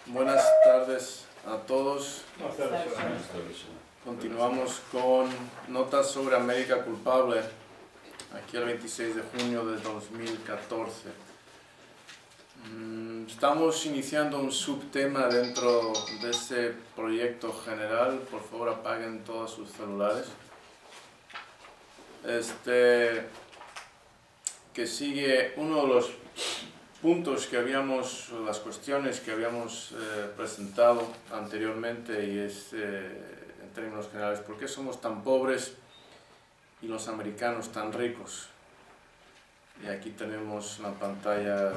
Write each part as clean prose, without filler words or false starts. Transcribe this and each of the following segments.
Buenas tardes a todos. Continuamos con Notas sobre América Culpable, aquí el 26 de junio de 2014. Estamos iniciando un subtema dentro de ese proyecto general. Por favor, apaguen todos sus celulares. Que sigue uno de los puntos que las cuestiones que habíamos presentado anteriormente, y es en términos generales, ¿por qué somos tan pobres y los americanos tan ricos? Y aquí tenemos en la pantalla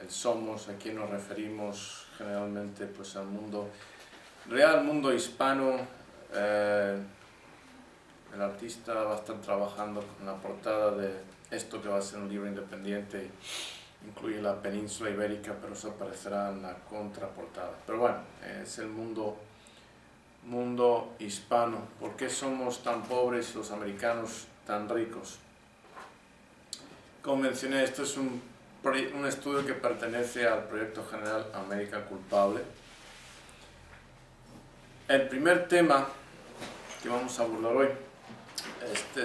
el somos, a quien nos referimos generalmente, pues al mundo real, mundo hispano. El artista va a estar trabajando con la portada de esto que va a ser un libro independiente. Incluye la península ibérica, pero eso aparecerá en la contraportada. Pero bueno, es el mundo hispano. ¿Por qué somos tan pobres y los americanos tan ricos? Como mencioné, esto es un estudio que pertenece al proyecto general América Culpable. El primer tema que vamos a abordar hoy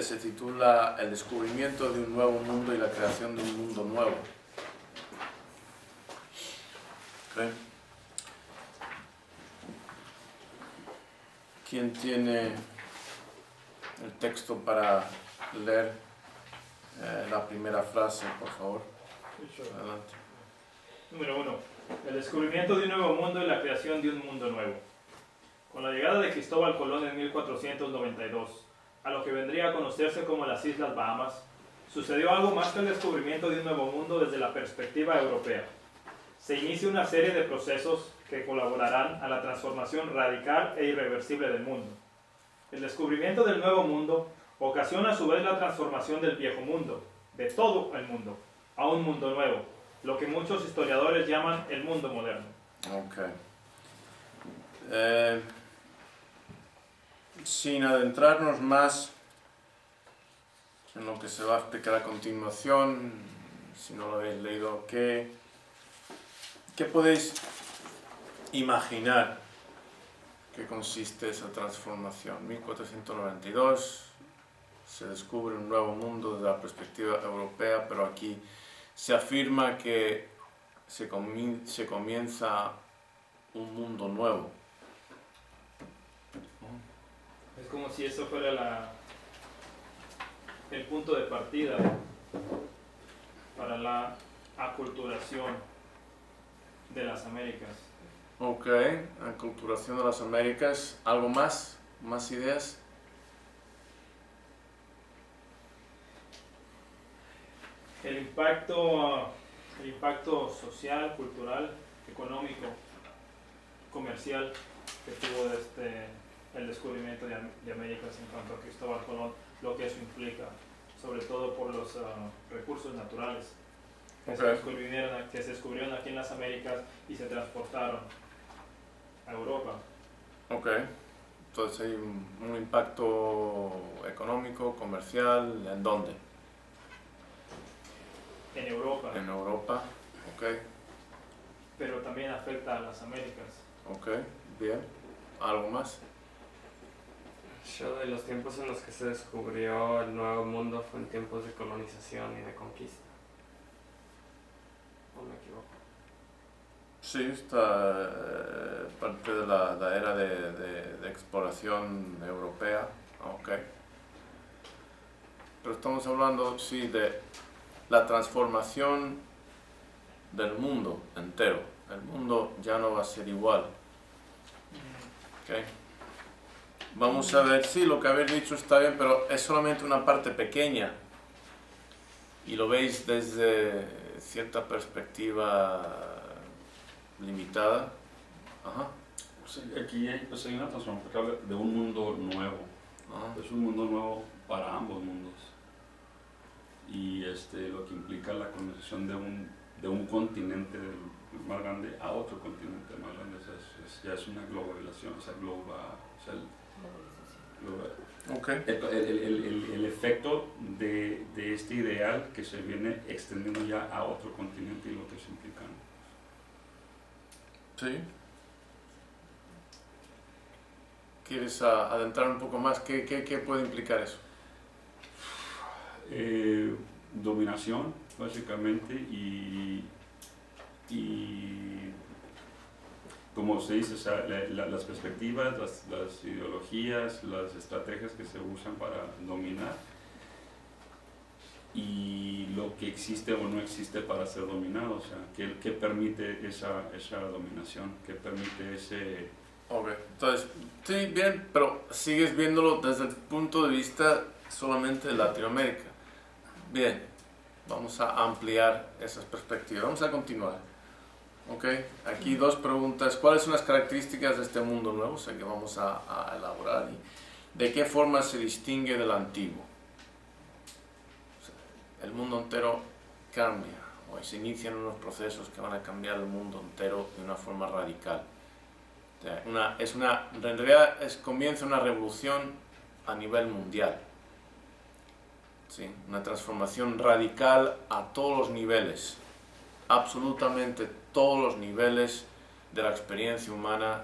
se titula El descubrimiento de un nuevo mundo y la creación de un mundo nuevo. ¿Okay? ¿Quién tiene el texto para leer la primera frase, por favor? Adelante. Número 1. El descubrimiento de un nuevo mundo y la creación de un mundo nuevo. Con la llegada de Cristóbal Colón en 1492, a lo que vendría a conocerse como las Islas Bahamas, sucedió algo más que el descubrimiento de un nuevo mundo desde la perspectiva europea. Se inicia una serie de procesos que colaborarán a la transformación radical e irreversible del mundo. El descubrimiento del nuevo mundo ocasiona a su vez la transformación del viejo mundo, de todo el mundo, a un mundo nuevo, lo que muchos historiadores llaman el mundo moderno. Okay. Sin adentrarnos más en lo que se va a explicar a continuación, si no lo habéis leído, ¿qué podéis imaginar que consiste esa transformación? 1492, se descubre un nuevo mundo desde la perspectiva europea, pero aquí se afirma que se comienza un mundo nuevo. Es como si eso fuera el punto de partida para la aculturación de las Américas. Ok, aculturación de las Américas. ¿Algo más? ¿Más ideas? El impacto social, cultural, económico, comercial que tuvo el descubrimiento de Américas en cuanto a Cristóbal Colón, lo que eso implica, sobre todo por los recursos naturales que se descubrieron aquí en las Américas y se transportaron a Europa. Ok, entonces hay un impacto económico, comercial, ¿en dónde? En Europa. En Europa, ok. Pero también afecta a las Américas. Ok, bien. ¿Algo más? Yo, de los tiempos en los que se descubrió el Nuevo Mundo fue en tiempos de colonización y de conquista. ¿O me equivoco? Sí, está parte de la era de exploración europea. Ok. Pero estamos hablando, sí, de la transformación del mundo entero. El mundo ya no va a ser igual. Okay. Vamos a ver, sí, lo que habéis dicho está bien, pero es solamente una parte pequeña. Y lo veis desde cierta perspectiva limitada. Ajá. Sí, aquí hay una transformación que habla de un mundo nuevo. Ajá. Es un mundo nuevo para ambos mundos. Y lo que implica la colonización de un continente más grande a otro continente más grande. Ya es una globalización, Okay. El efecto de este ideal que se viene extendiendo ya a otro continente y lo que se implica. ¿Sí? ¿Quieres adentrar un poco más? ¿Qué puede implicar eso? Dominación, básicamente, y como se dice, o sea, las perspectivas, las ideologías, las estrategias que se usan para dominar y lo que existe o no existe para ser dominado, o sea, ¿qué permite esa dominación? ¿Qué permite ese...? Ok, entonces, sí, bien, pero sigues viéndolo desde el punto de vista solamente de Latinoamérica. Bien, vamos a ampliar esas perspectivas, vamos a continuar. Ok, aquí dos preguntas. ¿Cuáles son las características de este mundo nuevo? O sea, que vamos a elaborar. ¿Y de qué forma se distingue del antiguo? O sea, el mundo entero cambia, o se inician unos procesos que van a cambiar el mundo entero de una forma radical. O sea, en realidad comienza una revolución a nivel mundial. Sí, una transformación radical a todos los niveles. Absolutamente todos los niveles de la experiencia humana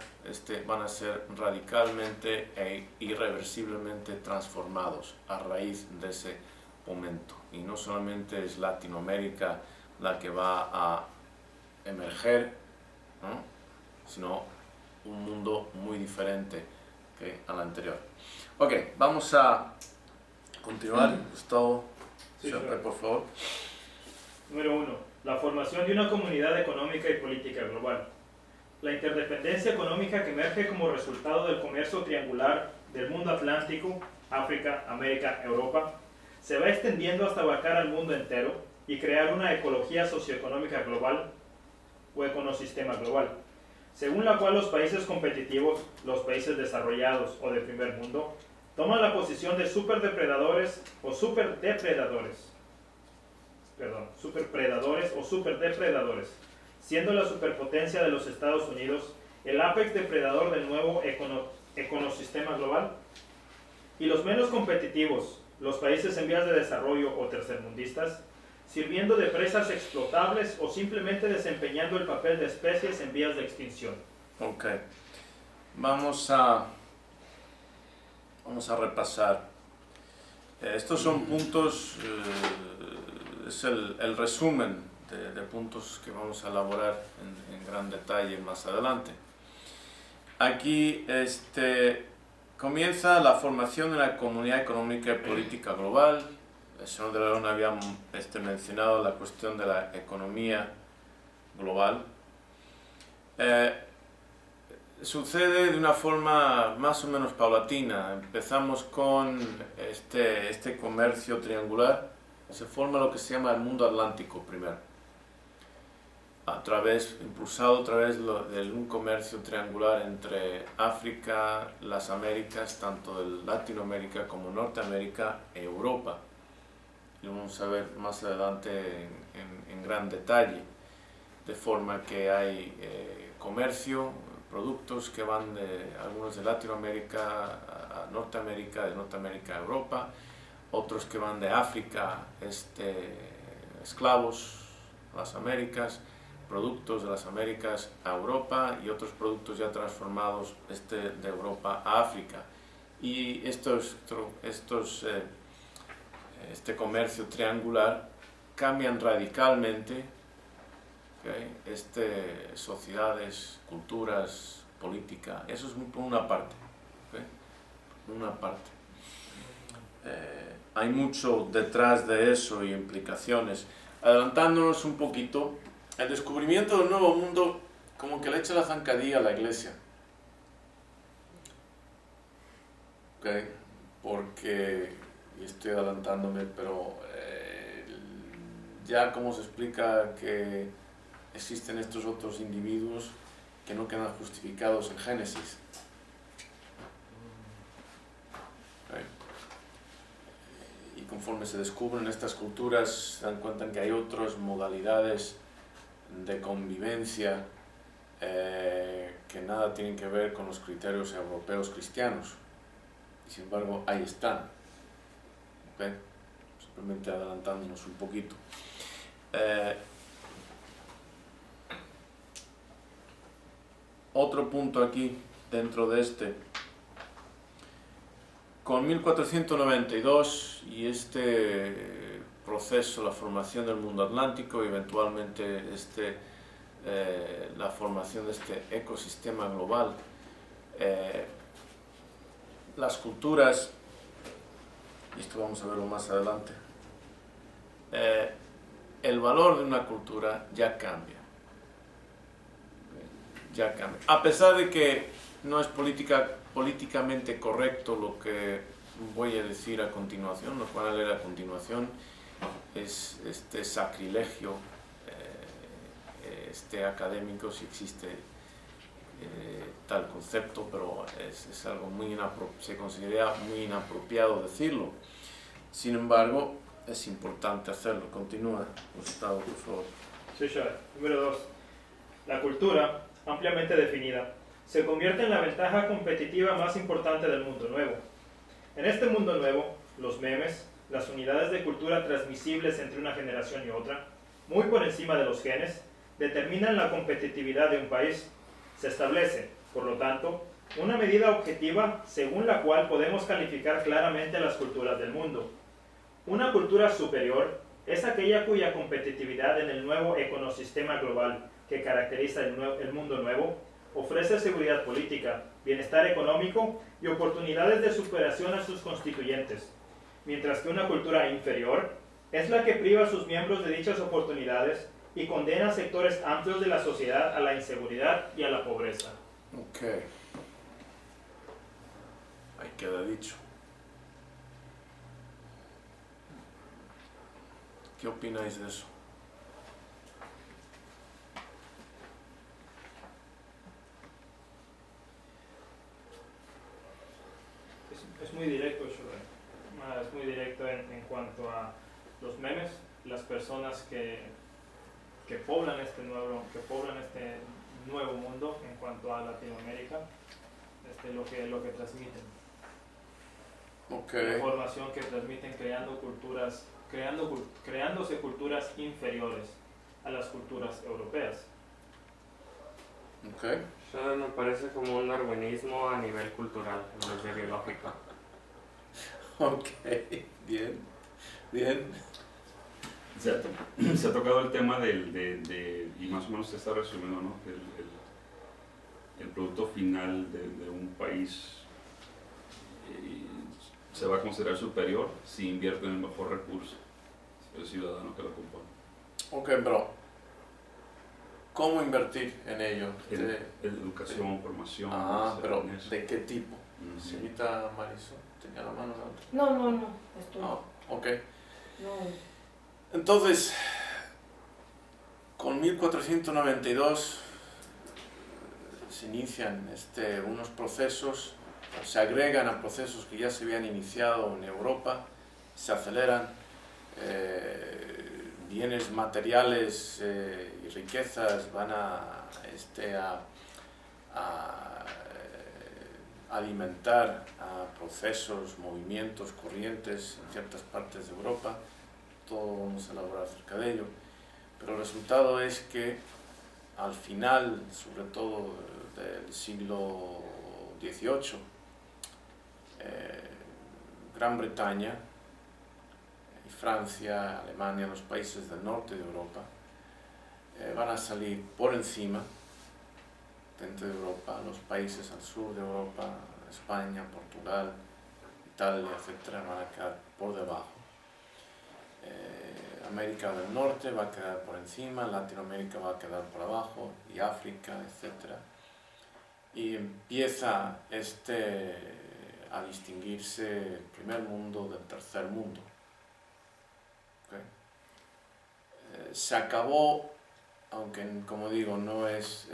van a ser radicalmente e irreversiblemente transformados a raíz de ese momento. Y no solamente es Latinoamérica la que va a emerger, ¿no?, sino un mundo muy diferente que al anterior. Ok, vamos a continuar. Gustavo, Sí, por favor. Número 1. La formación de una comunidad económica y política global. La interdependencia económica que emerge como resultado del comercio triangular del mundo atlántico, África, América, Europa, se va extendiendo hasta abarcar al mundo entero y crear una ecología socioeconómica global o econosistema global, según la cual los países competitivos, los países desarrollados o de primer mundo, toman la posición de superdepredadores o superdepredadores, superpredadores o superdepredadores, siendo la superpotencia de los Estados Unidos el apex depredador del nuevo econosistema global, y los menos competitivos, los países en vías de desarrollo o tercermundistas, sirviendo de presas explotables o simplemente desempeñando el papel de especies en vías de extinción. Ok, vamos a repasar. Estos son puntos, es el resumen de puntos que vamos a elaborar en gran detalle más adelante. Aquí comienza la formación de la Comunidad Económica y Política Global. El señor de León había mencionado la cuestión de la economía global. Sucede de una forma más o menos paulatina. Empezamos con este comercio triangular. Se forma lo que se llama el mundo atlántico primero, impulsado a través de un comercio triangular entre África, las Américas, tanto de Latinoamérica como Norteamérica e Europa. Lo vamos a ver más adelante en gran detalle, de forma que hay comercio, productos que van algunos de Latinoamérica a Norteamérica, de Norteamérica a Europa, otros que van de África, esclavos a las Américas, productos de las Américas a Europa y otros productos ya transformados de Europa a África. Y este comercio triangular cambian radicalmente, ¿okay?, sociedades, culturas, política. Eso es por una parte, ¿okay?, una parte. Hay mucho detrás de eso y implicaciones. Adelantándonos un poquito, el descubrimiento del Nuevo Mundo como que le echa la zancadilla a la Iglesia. ¿Okay? Porque, y estoy adelantándome, pero ya como se explica que existen estos otros individuos que no quedan justificados en Génesis. ¿Okay? Y conforme se descubren estas culturas, se dan cuenta que hay otras modalidades de convivencia que nada tienen que ver con los criterios europeos cristianos. Y sin embargo, ahí están. ¿Okay? Simplemente adelantándonos un poquito. otro punto aquí dentro de este. Con 1492 y este proceso, la formación del mundo atlántico y eventualmente la formación de este ecosistema global, las culturas, y esto vamos a verlo más adelante, el valor de una cultura ya cambia. Ya cambia. A pesar de que no es políticamente correcto lo que voy a decir a continuación, lo cual a continuación es este sacrilegio académico, si existe tal concepto, pero es algo se considera muy inapropiado decirlo. Sin embargo, es importante hacerlo. Continúa, Gustavo, por favor. Sí, Shara. Número 2. La cultura, ampliamente definida, se convierte en la ventaja competitiva más importante del mundo nuevo. En este mundo nuevo, los memes, las unidades de cultura transmisibles entre una generación y otra, muy por encima de los genes, determinan la competitividad de un país. Se establece, por lo tanto, una medida objetiva según la cual podemos calificar claramente las culturas del mundo. Una cultura superior es aquella cuya competitividad en el nuevo ecosistema global que caracteriza el mundo nuevo ofrece seguridad política, bienestar económico y oportunidades de superación a sus constituyentes, mientras que una cultura inferior es la que priva a sus miembros de dichas oportunidades y condena a sectores amplios de la sociedad a la inseguridad y a la pobreza. Ok. Ahí queda dicho. ¿Qué opináis de eso? Es muy directo, Shura. Es muy directo en cuanto a los memes, las personas que poblan este nuevo mundo en cuanto a Latinoamérica, lo que transmiten. Okay. La información que transmiten creándose culturas inferiores a las culturas europeas. Okay. Eso me parece como un darwinismo a nivel cultural, en vez de biológico. Ok, bien, bien. Se ha tocado el tema y más o menos se está resumiendo, ¿no? El producto final de un país se va a considerar superior si invierte en el mejor recurso, el ciudadano que lo compone. Ok, bro. ¿Cómo invertir en ello? Educación, formación. Pero ¿de qué tipo? Señorita Marisol, ¿tenía la mano alta? No, estoy... Ok. No. Entonces, con 1492 se inician unos procesos, se agregan a procesos que ya se habían iniciado en Europa, se aceleran, bienes materiales y riquezas van a alimentar a procesos, movimientos, corrientes en ciertas partes de Europa. Todo vamos a elaborar acerca de ello, pero el resultado es que al final, sobre todo del siglo XVIII, Gran Bretaña y Francia, Alemania, los países del norte de Europa, van a salir por encima dentro de Europa, los países al sur de Europa, España, Portugal, Italia, etc., van a quedar por debajo. América del Norte va a quedar por encima, Latinoamérica va a quedar por abajo, y África, etc. Y empieza a distinguirse el primer mundo del tercer mundo. ¿Okay? Se acabó, aunque como digo, no es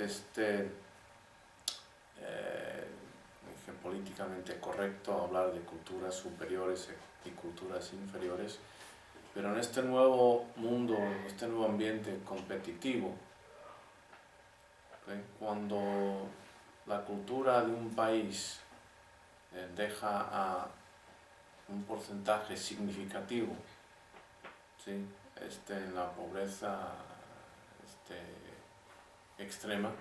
políticamente correcto hablar de culturas superiores y culturas inferiores, pero en este nuevo mundo, este nuevo ambiente competitivo, ¿okay? Cuando la cultura de un país deja a un porcentaje significativo, ¿sí? En la pobreza extrema,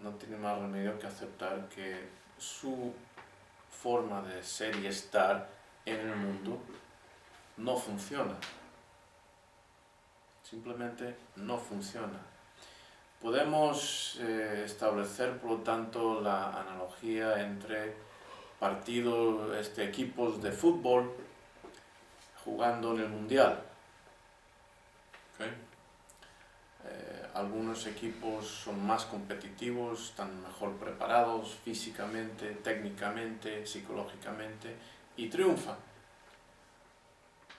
no tiene más remedio que aceptar que su forma de ser y estar en el mundo no funciona. Simplemente no funciona. Podemos establecer, por lo tanto, la analogía entre partidos, equipos de fútbol jugando en el mundial. ¿Okay? Algunos equipos son más competitivos, están mejor preparados físicamente, técnicamente, psicológicamente y triunfan.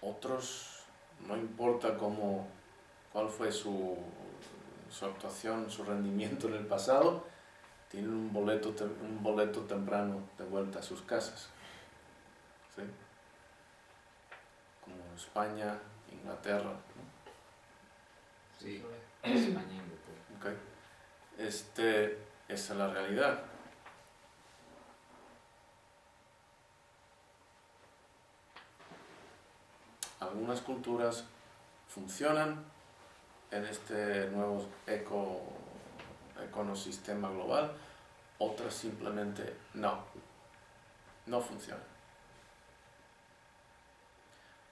Otros, no importa cuál fue su actuación, su rendimiento en el pasado, tienen un boleto temprano de vuelta a sus casas. ¿Sí? Como España, Inglaterra, ¿no? Sí, España y Inglaterra. Okay. Esa es la realidad. Algunas culturas funcionan en este nuevo ecosistema global, otras simplemente no funcionan.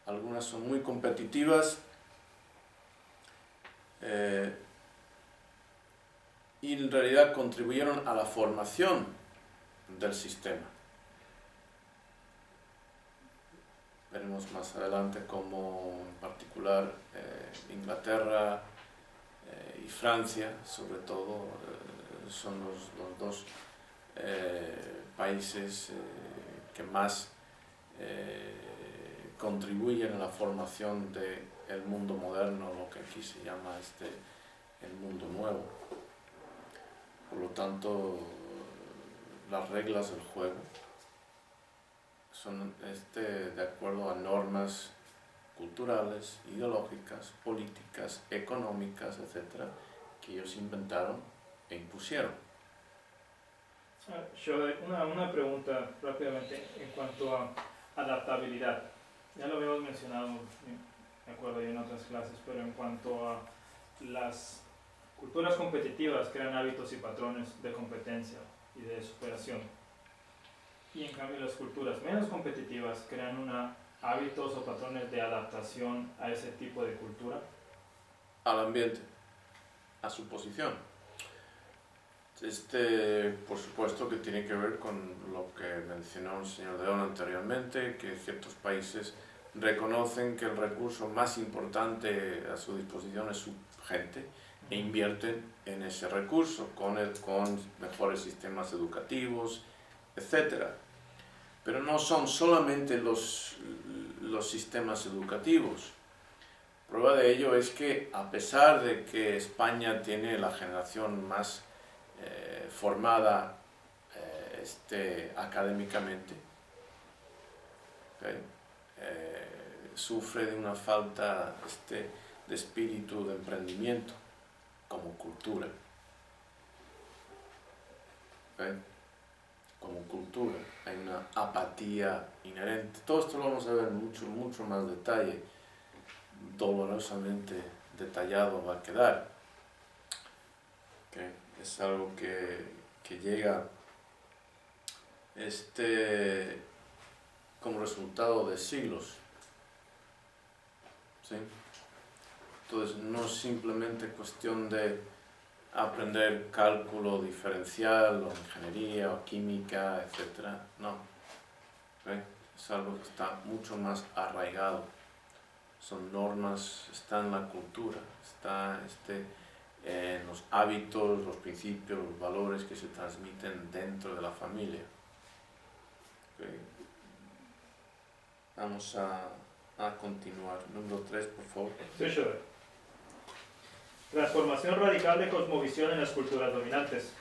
Algunas son muy competitivas y en realidad contribuyeron a la formación del sistema. Veremos más adelante cómo en particular Inglaterra y Francia, sobre todo, son los dos países que más contribuyen a la formación del mundo moderno, lo que aquí se llama el mundo nuevo. Por lo tanto, las reglas del juego son de acuerdo a normas culturales, ideológicas, políticas, económicas, etc., que ellos inventaron e impusieron. Una pregunta rápidamente en cuanto a adaptabilidad. Ya lo habíamos mencionado, me acuerdo yo en otras clases, pero en cuanto a las culturas competitivas crean hábitos y patrones de competencia y de superación. Y en cambio las culturas menos competitivas crean hábitos o patrones de adaptación a ese tipo de cultura. Al ambiente, a su posición. Por supuesto que tiene que ver con lo que mencionó el señor Deón anteriormente, que ciertos países reconocen que el recurso más importante a su disposición es su gente e invierten en ese recurso con mejores sistemas educativos, etc. Pero no son solamente los sistemas educativos. Prueba de ello es que a pesar de que España tiene la generación más formada académicamente, ¿okay? Sufre de una falta de espíritu de emprendimiento como cultura. ¿Okay? Como cultura hay una apatía inherente. Todo esto lo vamos a ver en mucho más detalle, dolorosamente detallado va a quedar. ¿Okay? Es algo que llega como resultado de siglos. ¿Sí? Entonces no es simplemente cuestión de aprender cálculo diferencial o ingeniería o química, etc. No. ¿Okay? Es algo que está mucho más arraigado. Son normas, está en la cultura, está en los hábitos, los principios, los valores que se transmiten dentro de la familia. ¿Okay? Vamos a continuar. Número 3, por favor. Transformación radical de cosmovisión en las culturas dominantes.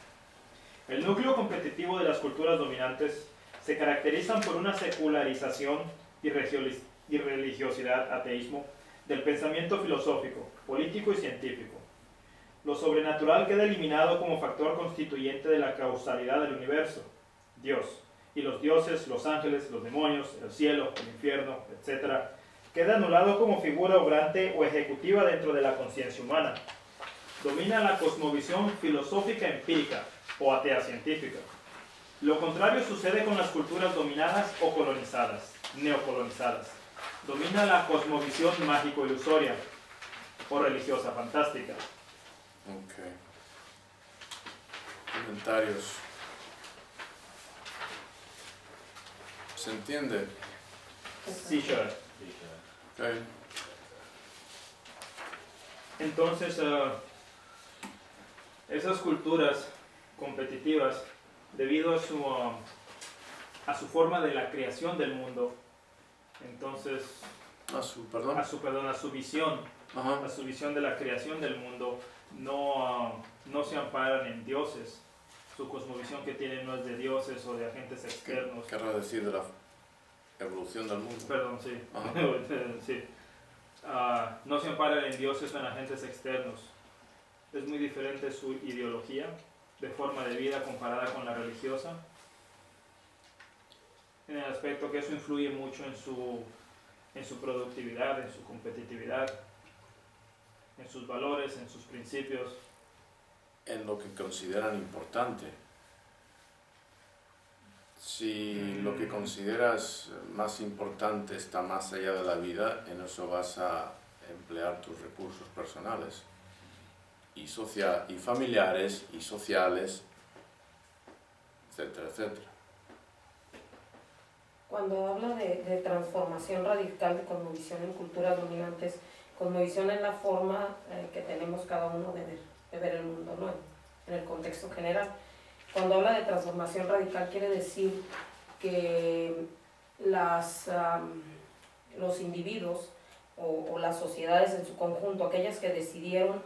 El núcleo competitivo de las culturas dominantes se caracterizan por una secularización y religiosidad, ateísmo, del pensamiento filosófico, político y científico. Lo sobrenatural queda eliminado como factor constituyente de la causalidad del universo, Dios, y los dioses, los ángeles, los demonios, el cielo, el infierno, etc., queda anulado como figura obrante o ejecutiva dentro de la conciencia humana. Domina la cosmovisión filosófica empírica, o atea científica. Lo contrario sucede con las culturas dominadas o colonizadas, neocolonizadas. Domina la cosmovisión mágico-ilusoria o religiosa fantástica. Ok. Comentarios. ¿Se entiende? Sí, sure. Ok. Entonces, esas culturas competitivas, debido a su forma de la creación del mundo, entonces, Perdón. a su visión, Ajá. a su visión de la creación del mundo, no se amparan en dioses. Su cosmovisión que tienen no es de dioses o de agentes externos. Querrá decir de la evolución del mundo. Perdón, sí. Ajá. Sí. No se amparan en dioses o en agentes externos. Es muy diferente su ideología de forma de vida comparada con la religiosa, en el aspecto que eso influye mucho en su productividad, en su competitividad, en sus valores, en sus principios. En lo que consideran importante. Si lo que consideras más importante está más allá de la vida, en eso vas a emplear tus recursos personales y familiares y sociales, etcétera, etcétera. Cuando habla de transformación radical de cosmovisión en culturas dominantes, cosmovisión es la forma que tenemos cada uno de ver el mundo, ¿no? En el contexto general. Cuando habla de transformación radical quiere decir que los individuos o las sociedades en su conjunto, aquellas que decidieron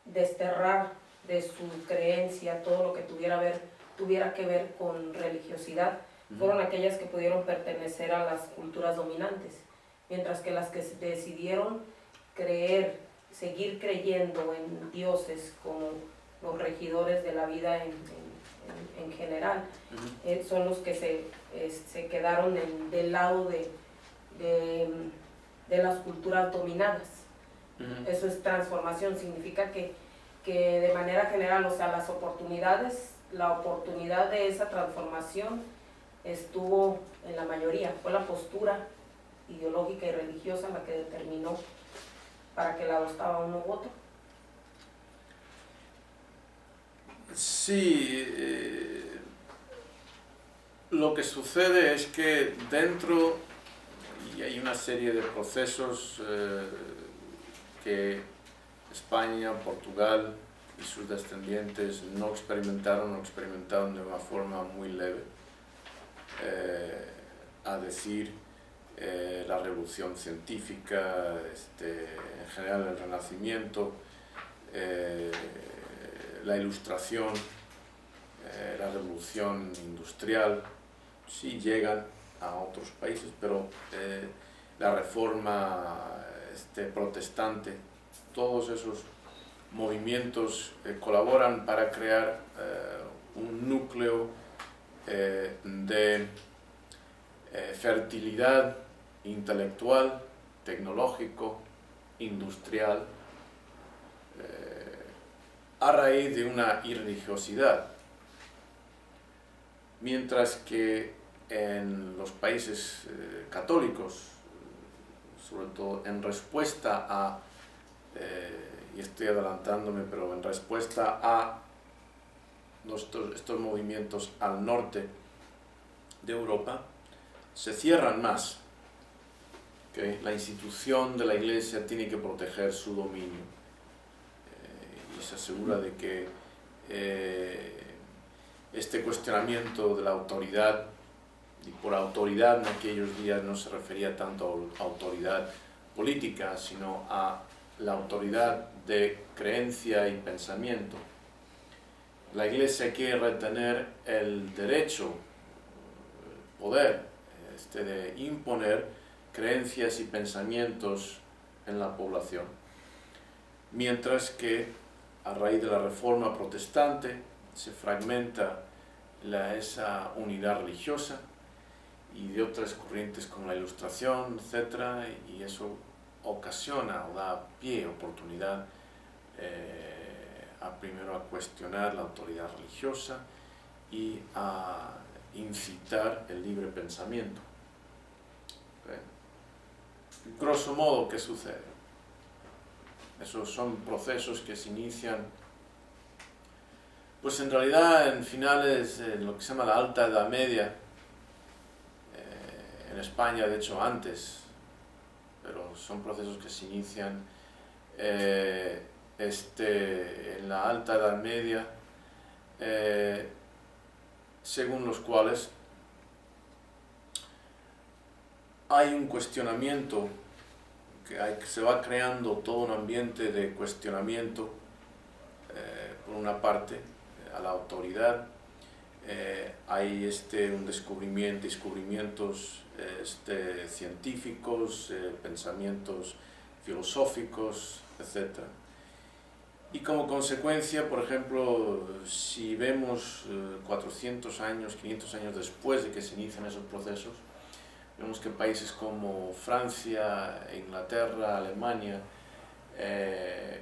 desterrar de su creencia todo lo que tuviera que ver con religiosidad, fueron aquellas que pudieron pertenecer a las culturas dominantes, mientras que las que decidieron seguir creyendo en dioses como los regidores de la vida en general, son los que se quedaron del lado de las culturas dominadas. Eso es transformación, significa que de manera general, o sea, la oportunidad de esa transformación estuvo en la mayoría, fue la postura ideológica y religiosa la que determinó para qué lado estaba uno u otro. Sí, lo que sucede es que dentro, y hay una serie de procesos que España, Portugal y sus descendientes no experimentaron de una forma muy leve, a decir la revolución científica, en general el Renacimiento, la Ilustración, la revolución industrial, sí llegan a otros países, pero la reforma protestante, todos esos movimientos colaboran para crear un núcleo de fertilidad intelectual, tecnológico, industrial, a raíz de una irreligiosidad, mientras que en los países católicos, sobre todo en respuesta a, y estoy adelantándome, pero en respuesta a estos movimientos al norte de Europa, se cierran más. ¿Okay? La institución de la Iglesia tiene que proteger su dominio y se asegura de que este cuestionamiento de la autoridad, y por autoridad en aquellos días no se refería tanto a autoridad política, sino a la autoridad de creencia y pensamiento. La Iglesia quiere retener el derecho, el poder de imponer creencias y pensamientos en la población, mientras que a raíz de la Reforma Protestante se fragmenta esa unidad religiosa y de otras corrientes como la Ilustración, etc., y eso ocasiona o da pie, oportunidad primero a cuestionar la autoridad religiosa y a incitar el libre pensamiento. Grosso modo, ¿qué sucede? Esos son procesos que se inician, pues en realidad en finales de lo que se llama la Alta Edad Media, en España de hecho antes, pero son procesos que se inician en la Alta Edad Media, según los cuales hay un cuestionamiento, se va creando todo un ambiente de cuestionamiento, por una parte, a la autoridad. Hay descubrimientos científicos, pensamientos filosóficos, etc. Y como consecuencia, por ejemplo, si vemos 400 años, 500 años después de que se inician esos procesos, vemos que países como Francia, Inglaterra, Alemania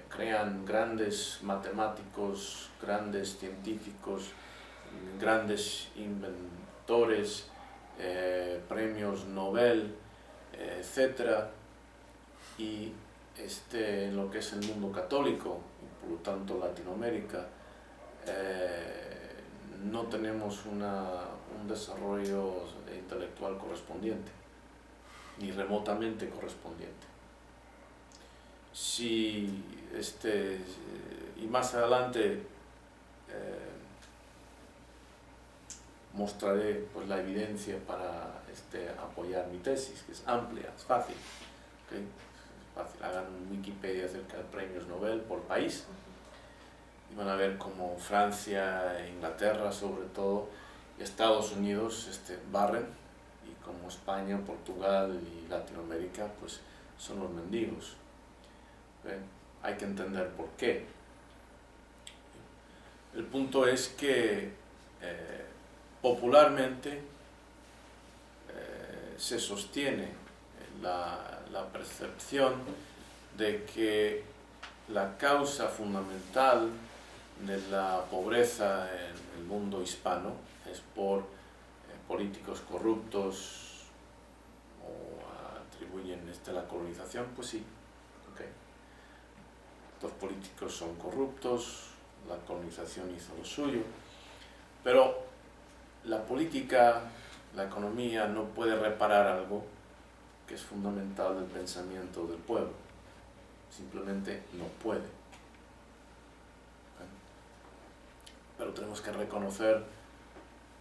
crean grandes matemáticos, grandes científicos, grandes inventores, premios Nobel, etc. Y en lo que es el mundo católico, y por lo tanto Latinoamérica, no tenemos un desarrollo intelectual correspondiente, ni remotamente correspondiente. Y más adelante mostraré pues, la evidencia para apoyar mi tesis, que es amplia, es fácil. ¿Okay? Es fácil. Hagan un Wikipedia acerca de premios Nobel por país y van a ver cómo Francia, Inglaterra sobre todo, y Estados Unidos barren, y como España, Portugal y Latinoamérica pues son los mendigos. ¿Okay? Hay que entender por qué. El punto es que popularmente se sostiene la percepción de que la causa fundamental de la pobreza en el mundo hispano es por políticos corruptos, o atribuyen la colonización. Pues sí, okay. Los políticos son corruptos, la colonización hizo lo suyo, pero la política, la economía no puede reparar algo que es fundamental del pensamiento del pueblo. Simplemente no puede. Pero tenemos que reconocer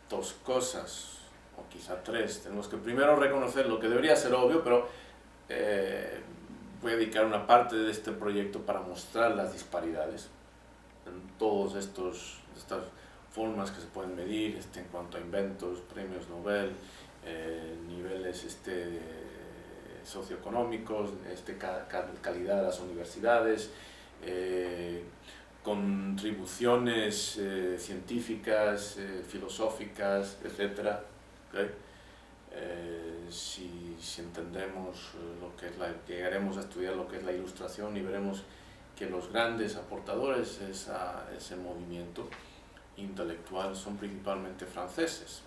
dos cosas, o quizá tres. Tenemos que primero reconocer lo que debería ser obvio, pero voy a dedicar una parte de este proyecto para mostrar las disparidades en todas estas formas que se pueden medir en cuanto a inventos, premios Nobel, niveles socioeconómicos, calidad de las universidades, contribuciones científicas, filosóficas, etc. ¿Okay? Si entendemos llegaremos a estudiar lo que es la Ilustración y veremos que los grandes aportadores a ese movimiento intelectual son principalmente franceses.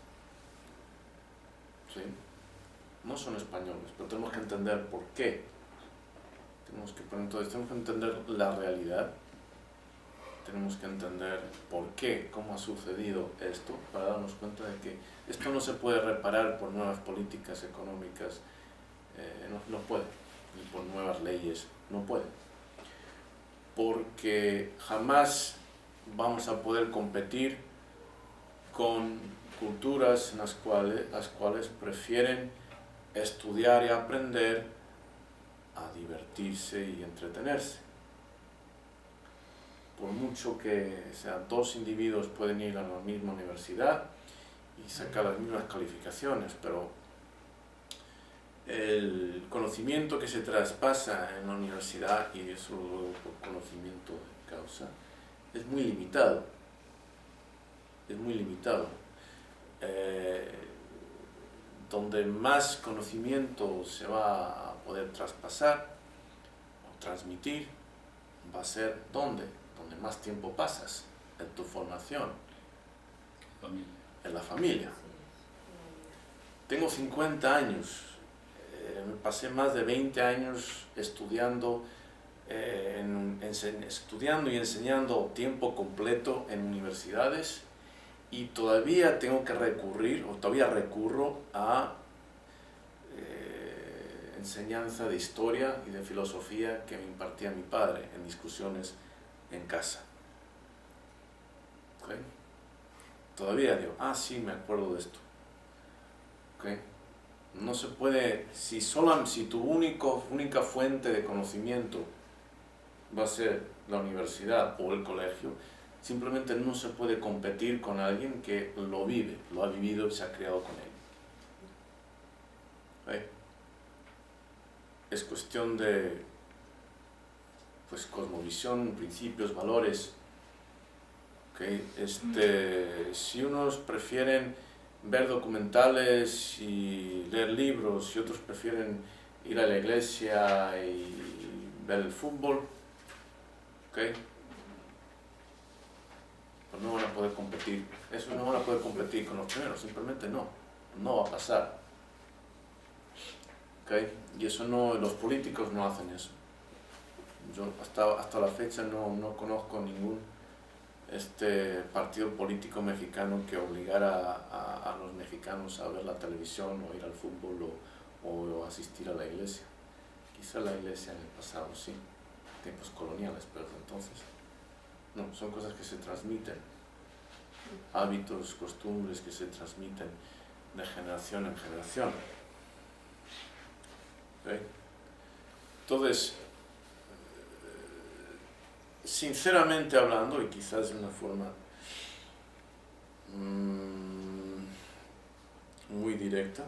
¿Sí? No son españoles, pero tenemos que entender por qué. Tenemos que entender la realidad, tenemos que entender por qué, cómo ha sucedido esto, para darnos cuenta de que esto no se puede reparar por nuevas políticas económicas, no puede, ni por nuevas leyes, no puede. Porque jamás vamos a poder competir con culturas en las cuales prefieren estudiar y aprender a divertirse y entretenerse. Por mucho que sean dos individuos pueden ir a la misma universidad y sacar las mismas calificaciones, pero el conocimiento que se traspasa en la universidad, y eso luego por conocimiento de causa, es muy limitado. Es muy limitado. Donde más conocimiento se va a poder traspasar o transmitir va a ser ¿dónde donde más tiempo pasas en tu formación, Familia. en la familia. Tengo 50 años, me pasé más de 20 años estudiando, estudiando y enseñando tiempo completo en universidades, y todavía tengo que recurrir, o todavía recurro a enseñanza de historia y de filosofía que me impartía mi padre en discusiones en casa. ¿Okay? Todavía digo, sí, me acuerdo de esto. ¿Okay? No se puede, si tu única fuente de conocimiento va a ser la universidad o el colegio, simplemente no se puede competir con alguien que lo vive, lo ha vivido y se ha criado con él. ¿Okay? Es cuestión de cosmovisión, principios, valores. ¿Okay? Si unos prefieren ver documentales y leer libros y otros prefieren ir a la iglesia y ver el fútbol, ¿okay? Pues no van a poder competir. Eso no van a poder competir con los primeros, simplemente no va a pasar. ¿Okay? Y eso no, los políticos no hacen eso. Yo hasta la fecha no conozco ningún partido político mexicano que obligara a los mexicanos a ver la televisión o ir al fútbol o asistir a la iglesia. Quizá la iglesia en el pasado sí, tiempos coloniales, pero entonces no, son cosas que se transmiten, hábitos, costumbres que se transmiten de generación en generación. ¿Okay? Entonces, sinceramente hablando, y quizás de una forma muy directa,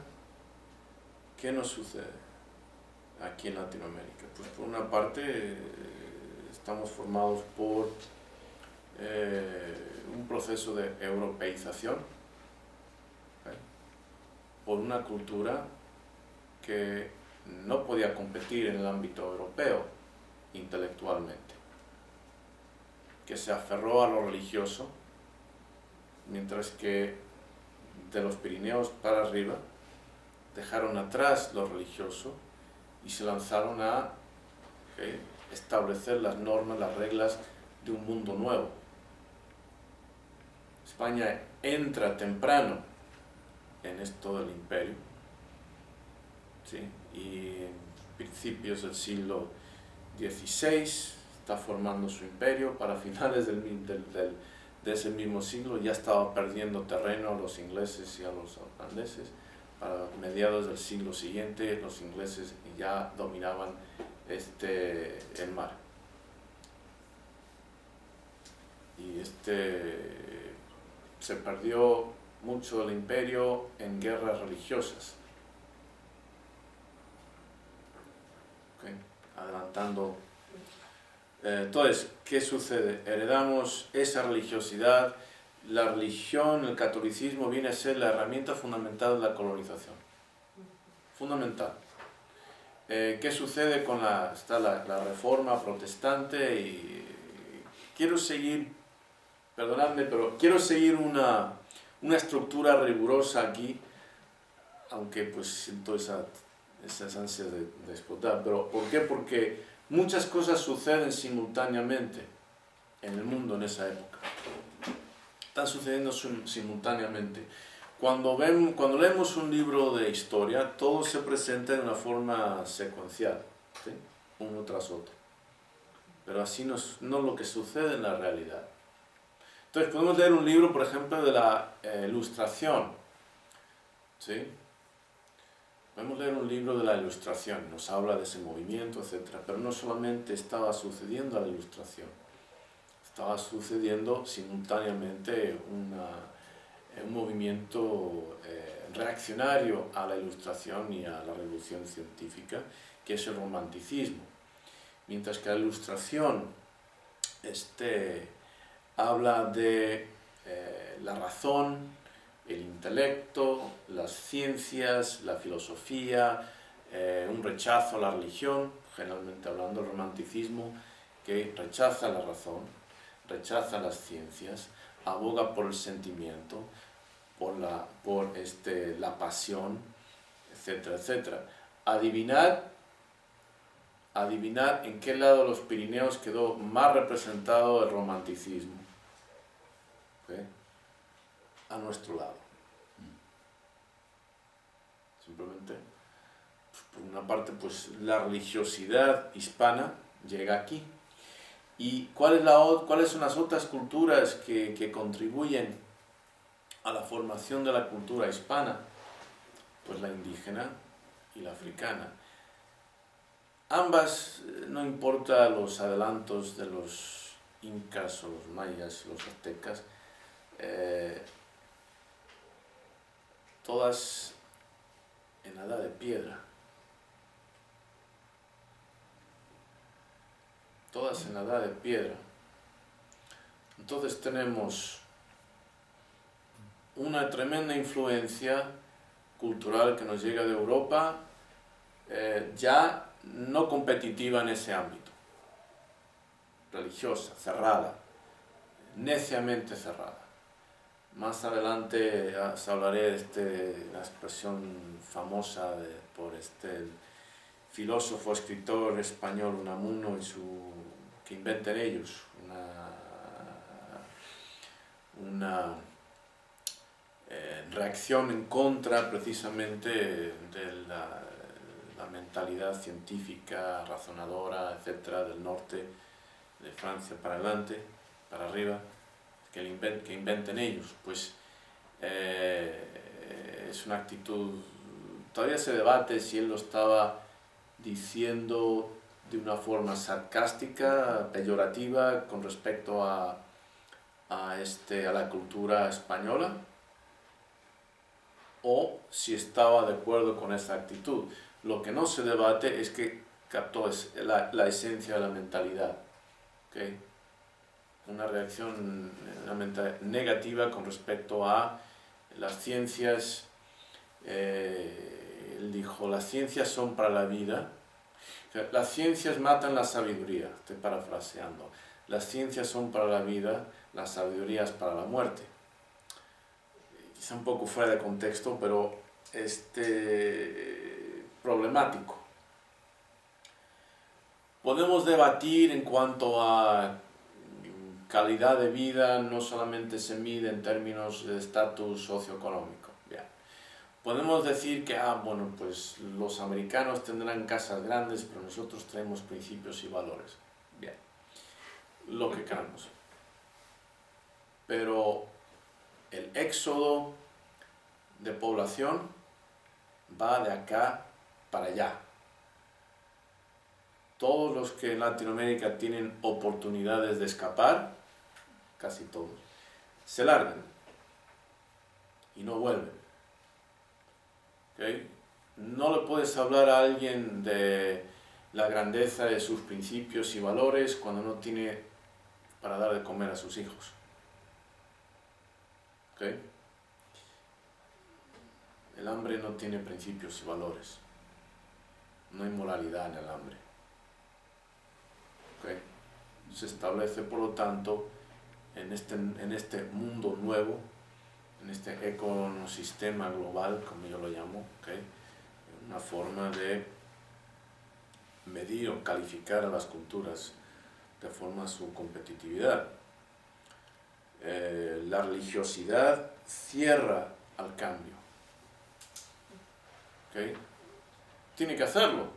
¿qué nos sucede aquí en Latinoamérica? Pues por una parte estamos formados por un proceso de europeización, ¿okay? Por una cultura que no podía competir en el ámbito europeo intelectualmente, que se aferró a lo religioso, mientras que de los Pirineos para arriba dejaron atrás lo religioso y se lanzaron a establecer las normas, las reglas de un mundo nuevo. España entra temprano en esto del imperio, ¿sí? Y en principios del siglo XVI está formando su imperio. Para finales de ese mismo siglo ya estaba perdiendo terreno a los ingleses y a los holandeses. Para mediados del siglo siguiente los ingleses ya dominaban el mar. Y se perdió mucho el imperio en guerras religiosas. Okay. Adelantando. Entonces, ¿qué sucede? Heredamos esa religiosidad. La religión, el catolicismo viene a ser la herramienta fundamental de la colonización. Fundamental. ¿Qué sucede con la reforma protestante? Y quiero seguir, perdonadme, pero quiero seguir una estructura rigurosa aquí, aunque pues siento esas ansias de explotar. ¿Pero por qué? Porque muchas cosas suceden simultáneamente en el mundo en esa época. Están sucediendo simultáneamente. Cuando leemos un libro de historia, todo se presenta de una forma secuencial, ¿sí? Uno tras otro. Pero así no es lo que sucede en la realidad. Entonces podemos leer un libro, por ejemplo, de la Ilustración, ¿sí? Podemos leer un libro de la Ilustración, nos habla de ese movimiento, etc. Pero no solamente estaba sucediendo la Ilustración, estaba sucediendo simultáneamente un movimiento reaccionario a la Ilustración y a la revolución científica, que es el romanticismo. Mientras que la Ilustración habla de la razón, el intelecto, las ciencias, la filosofía, un rechazo a la religión, generalmente hablando del romanticismo, que rechaza la razón. rechaza las ciencias, aboga por el sentimiento, por la pasión, etcétera, etcétera. Adivinad en qué lado de los Pirineos quedó más representado el romanticismo. ¿Okay? A nuestro lado. Simplemente, pues, por una parte, pues la religiosidad hispana llega aquí. ¿Y cuáles son las otras culturas que contribuyen a la formación de la cultura hispana? Pues la indígena y la africana. Ambas, no importa los adelantos de los incas o los mayas, los aztecas, todas en la edad de piedra. Todas en la edad de piedra. Entonces tenemos una tremenda influencia cultural que nos llega de Europa, ya no competitiva en ese ámbito, religiosa, cerrada, neciamente cerrada. Más adelante os hablaré de la expresión famosa por el filósofo, escritor español Unamuno que inventen ellos una reacción en contra precisamente de la mentalidad científica, razonadora, etcétera, del norte de Francia para adelante, para arriba, que inventen ellos. Pues es una actitud, todavía se debate si él lo estaba diciendo de una forma sarcástica, peyorativa con respecto a la cultura española, o si estaba de acuerdo con esa actitud. Lo que no se debate es que captó la esencia de la mentalidad, ¿okay? Una reacción negativa con respecto a las ciencias. Él dijo, las ciencias son para la vida. O sea, las ciencias matan la sabiduría, estoy parafraseando. Las ciencias son para la vida, la sabiduría es para la muerte. Quizá un poco fuera de contexto, pero problemático. Podemos debatir en cuanto a calidad de vida, no solamente se mide en términos de estatus socioeconómico. Bien. Podemos decir que, bueno, pues los americanos tendrán casas grandes, pero nosotros tenemos principios y valores. Bien, lo que queramos. Pero el éxodo de población va de acá para allá. Todos los que en Latinoamérica tienen oportunidades de escapar, casi todos, se largan y no vuelven. ¿Okay? No le puedes hablar a alguien de la grandeza de sus principios y valores cuando no tiene para dar de comer a sus hijos. ¿Okay? El hambre no tiene principios y valores. No hay moralidad en el hambre. ¿Okay? Se establece, por lo tanto, en este mundo nuevo, en este ecosistema global, como yo lo llamo, ¿okay? Una forma de medir o calificar a las culturas de forma a su competitividad. La religiosidad cierra al cambio. ¿Okay? Tiene que hacerlo.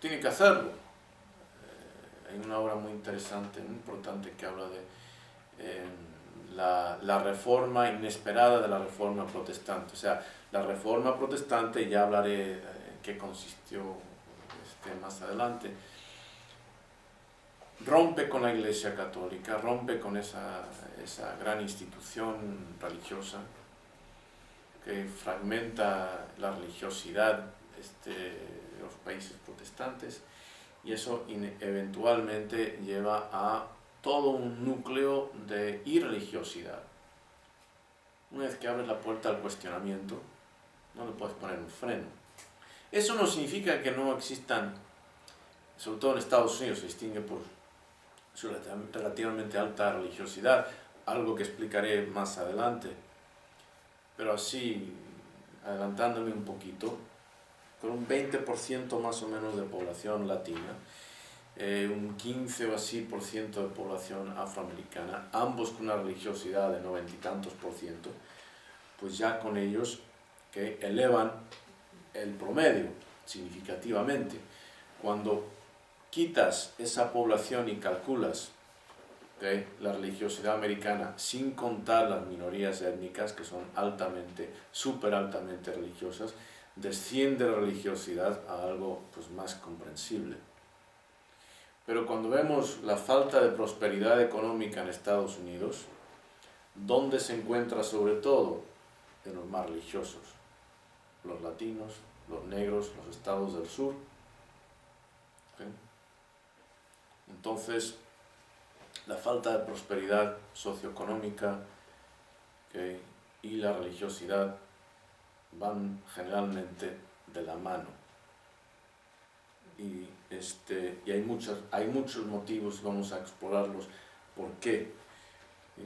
Tiene que hacerlo. Hay una obra muy interesante, muy importante, que habla de la reforma inesperada de la reforma protestante. O sea, la reforma protestante, ya hablaré en qué consistió más adelante, rompe con la Iglesia Católica, rompe con esa gran institución religiosa que fragmenta la religiosidad de los países protestantes, y eso eventualmente lleva a todo un núcleo de irreligiosidad. Una vez que abres la puerta al cuestionamiento, no le puedes poner un freno. Eso no significa que no existan, sobre todo en Estados Unidos se distingue por relativamente alta religiosidad, algo que explicaré más adelante. Pero así, adelantándome un poquito, con un 20% más o menos de población latina, un 15 o así por ciento de población afroamericana, ambos con una religiosidad de 90 y tantos por ciento, pues ya con ellos que elevan el promedio significativamente. Cuando quitas esa población y calculas la religiosidad americana sin contar las minorías étnicas que son altamente, súper altamente religiosas, desciende la religiosidad a algo pues, más comprensible. Pero cuando vemos la falta de prosperidad económica en Estados Unidos, ¿dónde se encuentra sobre todo? En los más religiosos, los latinos, los negros, los estados del sur. ¿Sí? Entonces, la falta de prosperidad socioeconómica y la religiosidad van generalmente de la mano. Y hay muchos motivos, vamos a explorarlos, por qué. ¿Sí?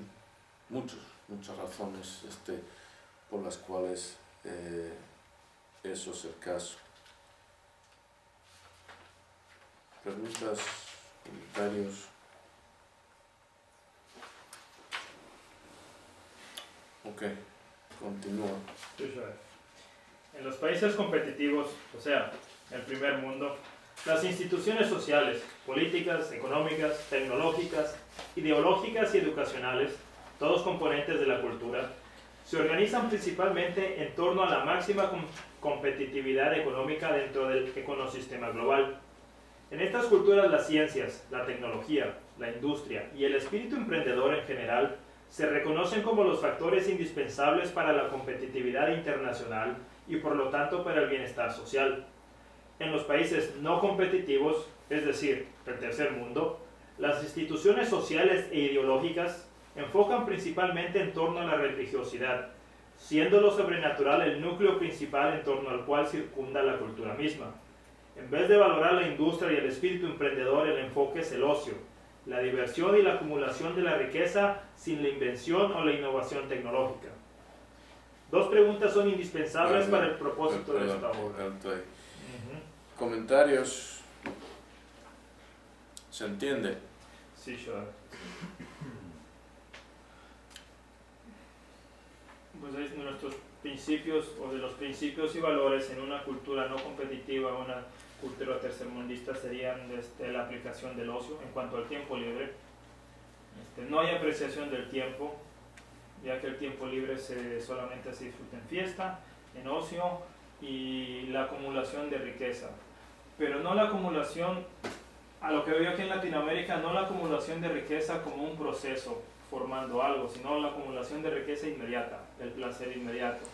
Muchas razones por las cuales eso es el caso. ¿Preguntas? ¿Comentarios? Ok, continúa. En los países competitivos, o sea, el primer mundo, las instituciones sociales, políticas, económicas, tecnológicas, ideológicas y educacionales, todos componentes de la cultura, se organizan principalmente en torno a la máxima competitividad económica dentro del ecosistema global. En estas culturas las ciencias, la tecnología, la industria y el espíritu emprendedor en general se reconocen como los factores indispensables para la competitividad internacional y por lo tanto para el bienestar social. En los países no competitivos, es decir, el tercer mundo, las instituciones sociales e ideológicas enfocan principalmente en torno a la religiosidad, siendo lo sobrenatural el núcleo principal en torno al cual circunda la cultura misma. En vez de valorar la industria y el espíritu emprendedor, el enfoque es el ocio, la diversión y la acumulación de la riqueza sin la invención o la innovación tecnológica. Dos preguntas son indispensables para el propósito de esta obra. ¿Comentarios? ¿Se entiende? Sí, sure. Pues es nuestros principios, o de los principios y valores en una cultura no competitiva, una cultura tercermundista, serían la aplicación del ocio en cuanto al tiempo libre. No hay apreciación del tiempo, ya que el tiempo libre solamente se disfruta en fiesta, en ocio y la acumulación de riqueza. Pero no la acumulación, a lo que veo aquí en Latinoamérica, no la acumulación de riqueza como un proceso formando algo, sino la acumulación de riqueza inmediata, el placer inmediato.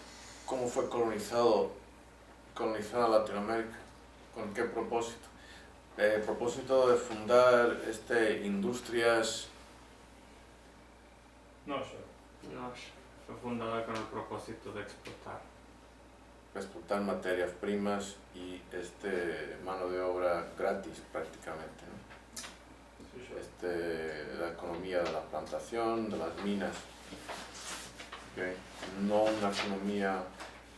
¿Cómo fue colonizada Latinoamérica? ¿Con qué propósito? El propósito de fundar industrias. No, sure. No, fue fundada con el propósito de exportar Materias primas y mano de obra gratis prácticamente, ¿no? Sí, sure. La economía de la plantación, de las minas, ¿okay? No una economía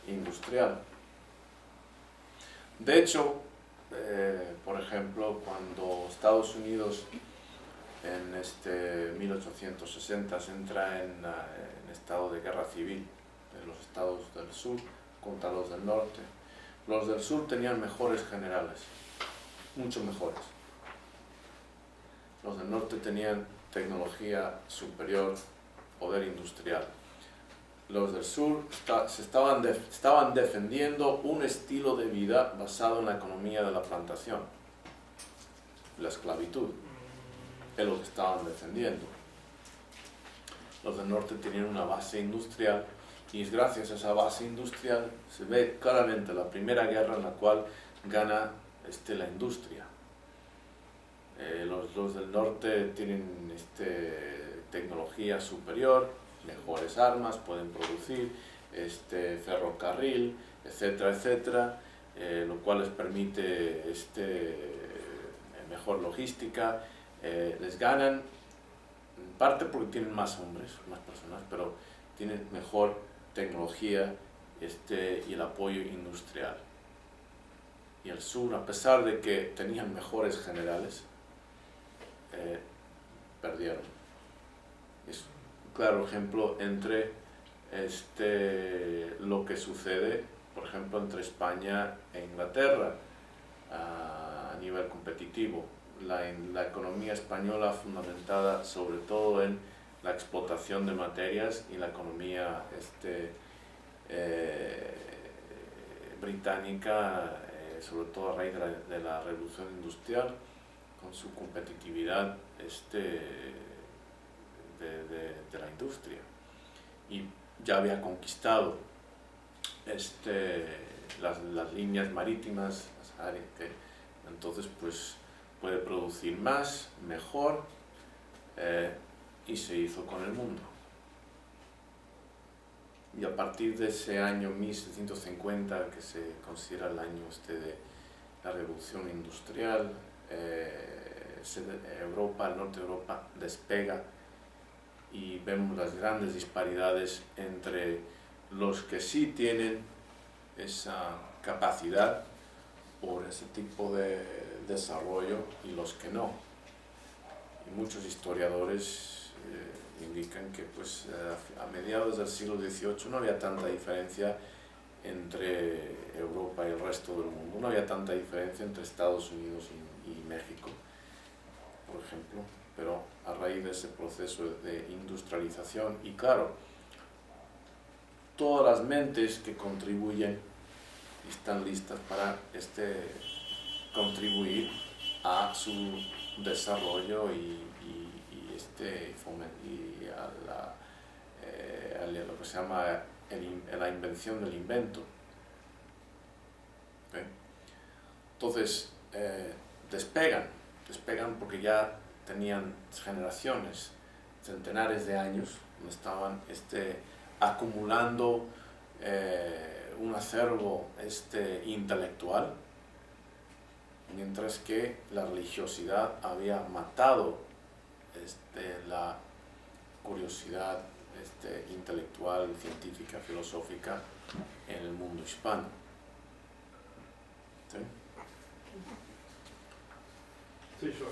industrial. De hecho, por ejemplo, cuando Estados Unidos en 1860 se entra en estado de guerra civil en los estados del sur contra los del norte, los del sur tenían mejores generales, mucho mejores. Los del norte tenían tecnología superior, poder industrial. Los del sur estaban defendiendo un estilo de vida basado en la economía de la plantación, la esclavitud, es lo que estaban defendiendo. Los del norte tenían una base industrial y es gracias a esa base industrial se ve claramente la primera guerra en la cual gana la industria. Los del norte tienen tecnología superior, mejores armas, pueden producir ferrocarril, etcétera, etcétera, lo cual les permite mejor logística, Les ganan, en parte porque tienen más hombres, más personas, pero tienen mejor tecnología y el apoyo industrial. Y el sur, a pesar de que tenían mejores generales, perdieron. Es un claro ejemplo entre lo que sucede, por ejemplo, entre España e Inglaterra a nivel competitivo. La economía española fundamentada sobre todo en la explotación de materias y la economía británica, sobre todo a raíz de la revolución industrial, con su competitividad de la industria. Y ya había conquistado las líneas marítimas, entonces pues puede producir más, mejor, y se hizo con el mundo. Y a partir de ese año 1750, que se considera el año de la revolución industrial, Europa, el norte de Europa despega y vemos las grandes disparidades entre los que sí tienen esa capacidad por ese tipo de desarrollo y los que no. Y muchos historiadores indican que pues, a mediados del siglo XVIII no había tanta diferencia entre Europa y el resto del mundo, no había tanta diferencia entre Estados Unidos y México, por ejemplo, pero a raíz de ese proceso de industrialización y claro, todas las mentes que contribuyen y están listas para contribuir a su desarrollo y a lo que se llama la invención del invento. ¿Okay? Entonces despegan porque ya tenían generaciones, centenares de años, donde estaban acumulando un acervo intelectual, mientras que la religiosidad había matado la curiosidad intelectual, científica, filosófica en el mundo hispano. ¿Sí? Sí, sure.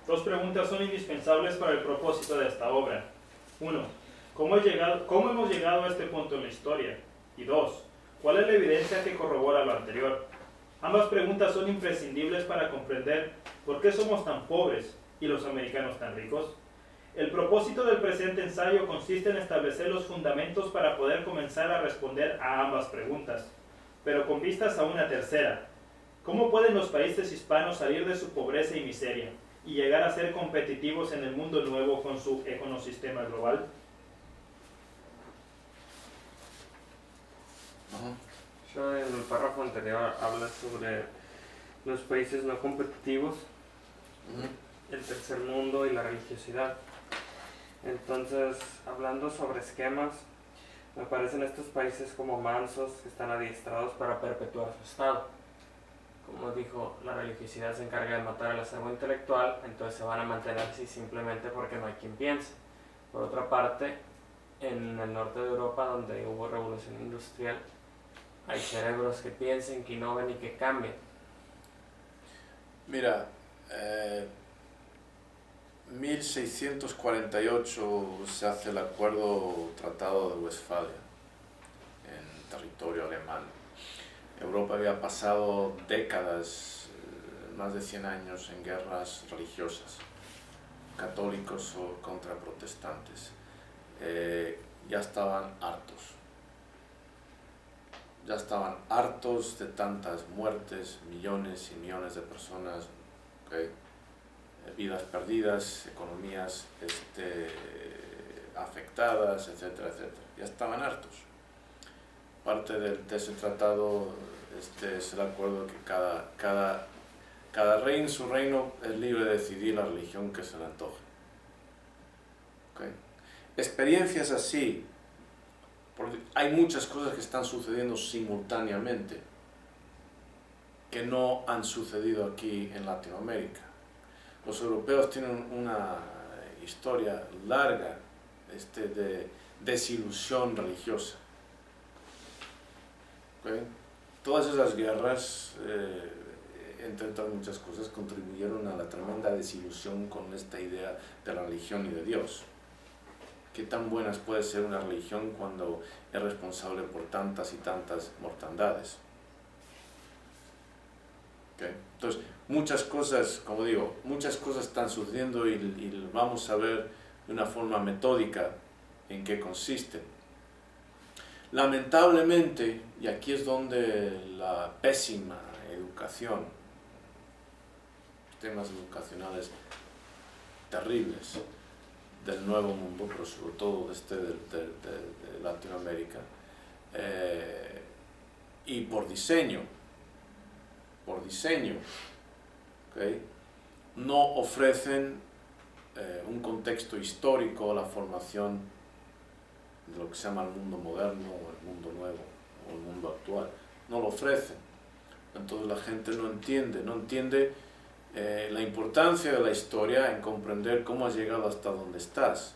Dos preguntas son indispensables para el propósito de esta obra. 1. ¿Cómo hemos llegado a este punto en la historia? Y 2. ¿Cuál es la evidencia que corrobora lo anterior? Ambas preguntas son imprescindibles para comprender por qué somos tan pobres y los americanos tan ricos. El propósito del presente ensayo consiste en establecer los fundamentos para poder comenzar a responder a ambas preguntas, pero con vistas a una tercera. ¿Cómo pueden los países hispanos salir de su pobreza y miseria y llegar a ser competitivos en el mundo nuevo con su ecosistema global? Yo en el párrafo anterior habla sobre los países no competitivos, el tercer mundo y la religiosidad. Entonces, hablando sobre esquemas, me parecen estos países como mansos que están adiestrados para perpetuar su estado. Como dijo, la religiosidad se encarga de matar el acervo intelectual, entonces se van a mantener así simplemente porque no hay quien piense. Por otra parte, en el norte de Europa, donde hubo revolución industrial, hay cerebros que piensen, que innoven y que cambien. Mira, 1648 se hace el Tratado de Westfalia en territorio alemán. Europa había pasado décadas, más de 100 años en guerras religiosas, católicos o contra protestantes. Ya estaban hartos de tantas muertes, millones y millones de personas, ¿okay? Vidas perdidas, economías afectadas, etcétera, etcétera. Ya estaban hartos. Parte de ese tratado es el acuerdo que cada rey en su reino es libre de decidir la religión que se le antoje. ¿Okay? Experiencias así, porque hay muchas cosas que están sucediendo simultáneamente que no han sucedido aquí en Latinoamérica. Los europeos tienen una historia larga de desilusión religiosa. ¿Okay? Todas esas guerras, entre otras muchas cosas, contribuyeron a la tremenda desilusión con esta idea de la religión y de Dios. ¿Qué tan buena puede ser una religión cuando es responsable por tantas y tantas mortandades? ¿Okay? Entonces, muchas cosas, como digo, muchas cosas están sucediendo y vamos a ver de una forma metódica en qué consisten. Lamentablemente, y aquí es donde la pésima educación, temas educacionales terribles del Nuevo Mundo, pero sobre todo de Latinoamérica, y por diseño, ¿okay? No ofrecen un contexto histórico a la formación de lo que se llama el mundo moderno, o el mundo nuevo, o el mundo actual. No lo ofrecen. Entonces la gente no entiende la importancia de la historia en comprender cómo has llegado hasta donde estás.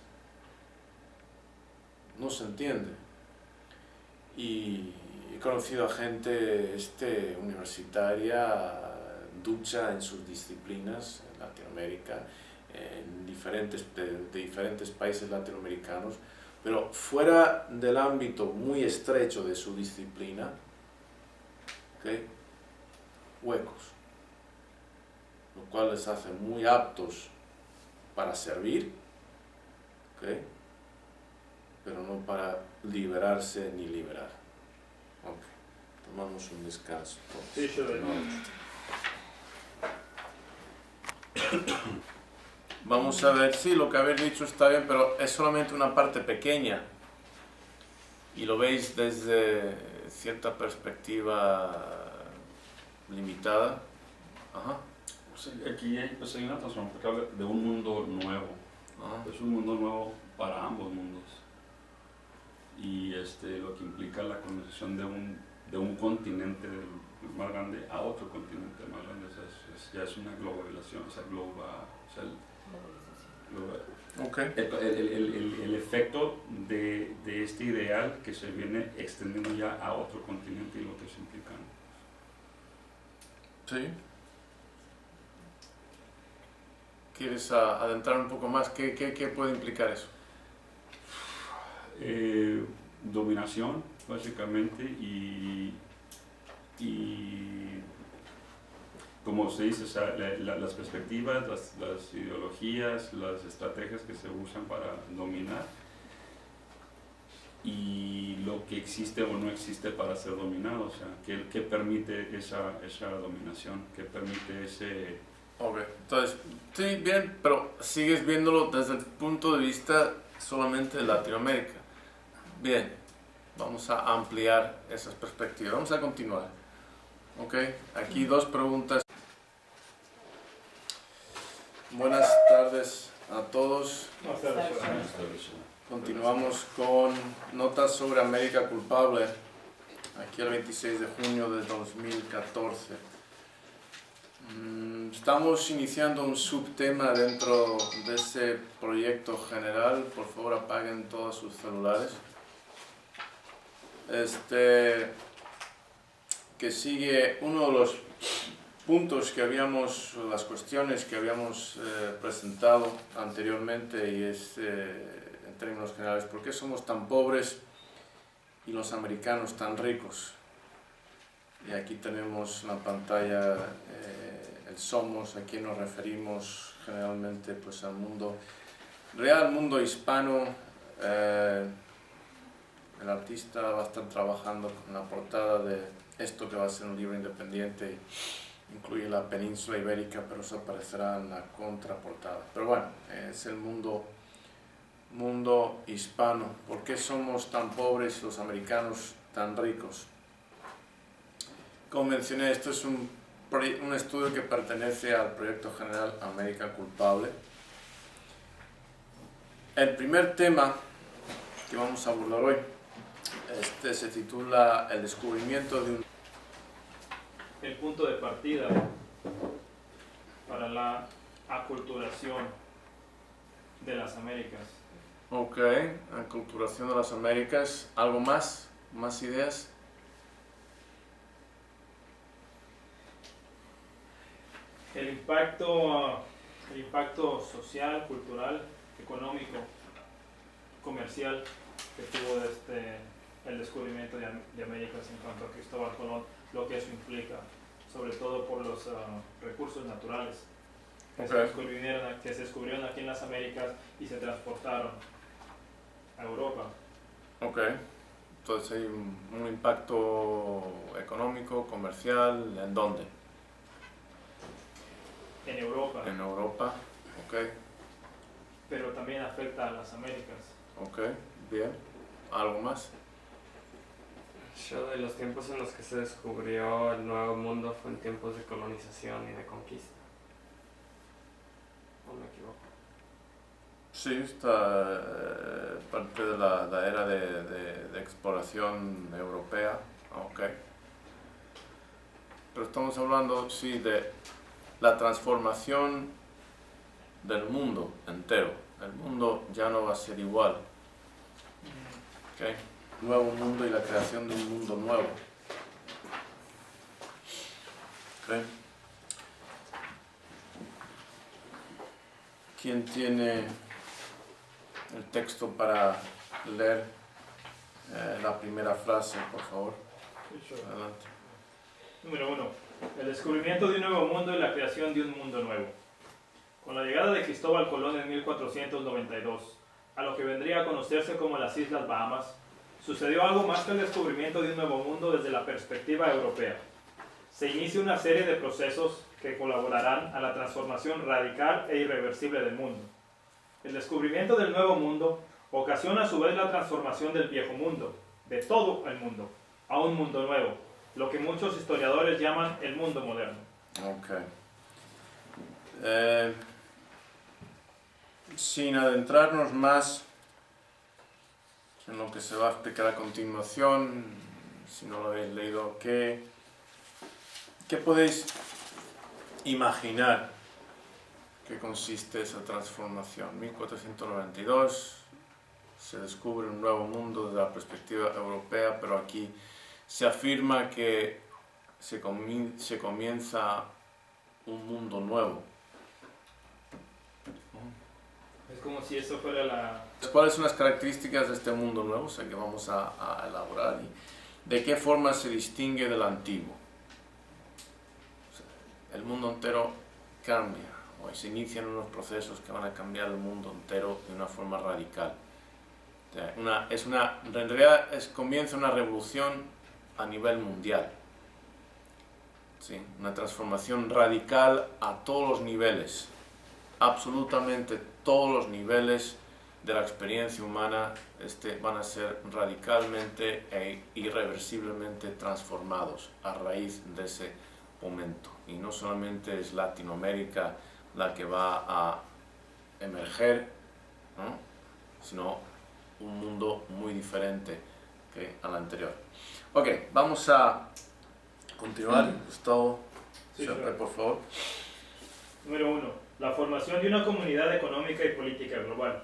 No se entiende. Y he conocido a gente universitaria ducha en sus disciplinas en Latinoamérica, de diferentes países latinoamericanos, pero fuera del ámbito muy estrecho de su disciplina, ¿okay? Huecos, lo cual les hace muy aptos para servir, ¿okay? Pero no para liberarse ni liberar. Okay. Tomamos un descanso. Sí, yo de nuevo. Vamos a ver, sí, lo que habéis dicho está bien, pero es solamente una parte pequeña y lo veis desde cierta perspectiva limitada. Ajá. Sí, aquí hay una transformación que habla de un mundo nuevo. Ajá. Es un mundo nuevo para ambos mundos. Y lo que implica la colonización de un continente más grande a otro continente más grande. Ya es una globalización, Okay. El efecto de este ideal que se viene extendiendo ya a otro continente y lo que se implica. Sí. ¿Quieres adentrar un poco más? ¿Qué puede implicar eso? Dominación, básicamente, y como se dice, o sea, las perspectivas, las ideologías, las estrategias que se usan para dominar y lo que existe o no existe para ser dominado, o sea, ¿qué permite esa dominación? ¿Qué permite ese...? Ok, entonces, sí, bien, pero sigues viéndolo desde el punto de vista solamente de Latinoamérica. Bien, vamos a ampliar esas perspectivas, vamos a continuar. Ok, aquí dos preguntas. Buenas tardes a todos. Continuamos con notas sobre América culpable, aquí el 26 de junio de 2014. Estamos iniciando un subtema dentro de ese proyecto general. Por favor, apaguen todos sus celulares. Que sigue uno de los puntos las cuestiones que habíamos presentado anteriormente, y es, en términos generales, ¿por qué somos tan pobres y los americanos tan ricos? Y aquí tenemos en la pantalla el somos, a quien nos referimos generalmente, pues al mundo real, mundo hispano. El artista va a estar trabajando con la portada de esto que va a ser un libro independiente, incluye la península ibérica, pero eso aparecerá en la contraportada. Pero bueno, es el mundo hispano. ¿Por qué somos tan pobres y los americanos tan ricos? Como mencioné, esto es un estudio que pertenece al proyecto general América Culpable. El primer tema que vamos a abordar hoy se titula El descubrimiento de un... El punto de partida para la aculturación de las Américas. Ok, aculturación de las Américas. ¿Algo más? ¿Más ideas? El impacto social, cultural, económico, comercial que tuvo el descubrimiento de Américas en cuanto a Cristóbal Colón, lo que eso implica, sobre todo por los recursos naturales que, Ok. que se descubrieron aquí en las Américas y se transportaron a Europa. Ok. Entonces hay un impacto económico, comercial, ¿en dónde? En Europa, En Europa. Ok, pero también afecta a las Américas. ok, bien. ¿Algo más? Yo de los tiempos en los que se descubrió el Nuevo Mundo fue en tiempos de colonización y de conquista. ¿O me equivoco? Sí, está parte de la era de exploración europea. Ok. Pero estamos hablando, sí, de la transformación del mundo entero. El mundo ya no va a ser igual. Okay. Nuevo mundo y la creación de un mundo nuevo. Okay. ¿Quién tiene el texto para leer la primera frase, por favor? Adelante. Número 1. El descubrimiento de un nuevo mundo y la creación de un mundo nuevo. Con la llegada de Cristóbal Colón en 1492, a lo que vendría a conocerse como las Islas Bahamas, sucedió algo más que el descubrimiento de un nuevo mundo desde la perspectiva europea. Se inicia una serie de procesos que colaborarán a la transformación radical e irreversible del mundo. El descubrimiento del nuevo mundo ocasiona a su vez la transformación del viejo mundo, de todo el mundo, a un mundo nuevo, lo que muchos historiadores llaman el mundo moderno. Ok. Sin adentrarnos más en lo que se va a explicar a continuación, si no lo habéis leído, ¿qué podéis imaginar que consiste esa transformación? 1492, se descubre un nuevo mundo desde la perspectiva europea, pero aquí se afirma que se comienza un mundo nuevo. Es como si eso fuera la... ¿Cuáles son las características de este mundo nuevo? O sea, que vamos a elaborar. ¿Y de qué forma se distingue del antiguo? O sea, el mundo entero cambia, o se inician unos procesos que van a cambiar el mundo entero de una forma radical. O sea, en realidad comienza una revolución a nivel mundial. ¿Sí? Una transformación radical a todos los niveles. Absolutamente todos los niveles de la experiencia humana van a ser radicalmente e irreversiblemente transformados a raíz de ese momento. Y no solamente es Latinoamérica la que va a emerger, ¿no? Sino un mundo muy diferente que al anterior. Ok, vamos a continuar. Gustavo, Sí, Serpe, claro. por favor. Número 1. La formación de una comunidad económica y política global.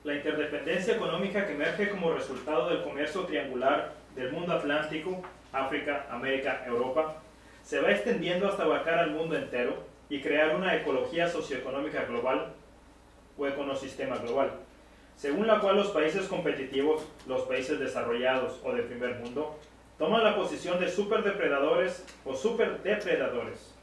La interdependencia económica que emerge como resultado del comercio triangular del mundo atlántico, África, América, Europa, se va extendiendo hasta abarcar al mundo entero y crear una ecología socioeconómica global o econosistema global, según la cual los países competitivos, los países desarrollados o de primer mundo, toman la posición de superdepredadores o superdepredadores.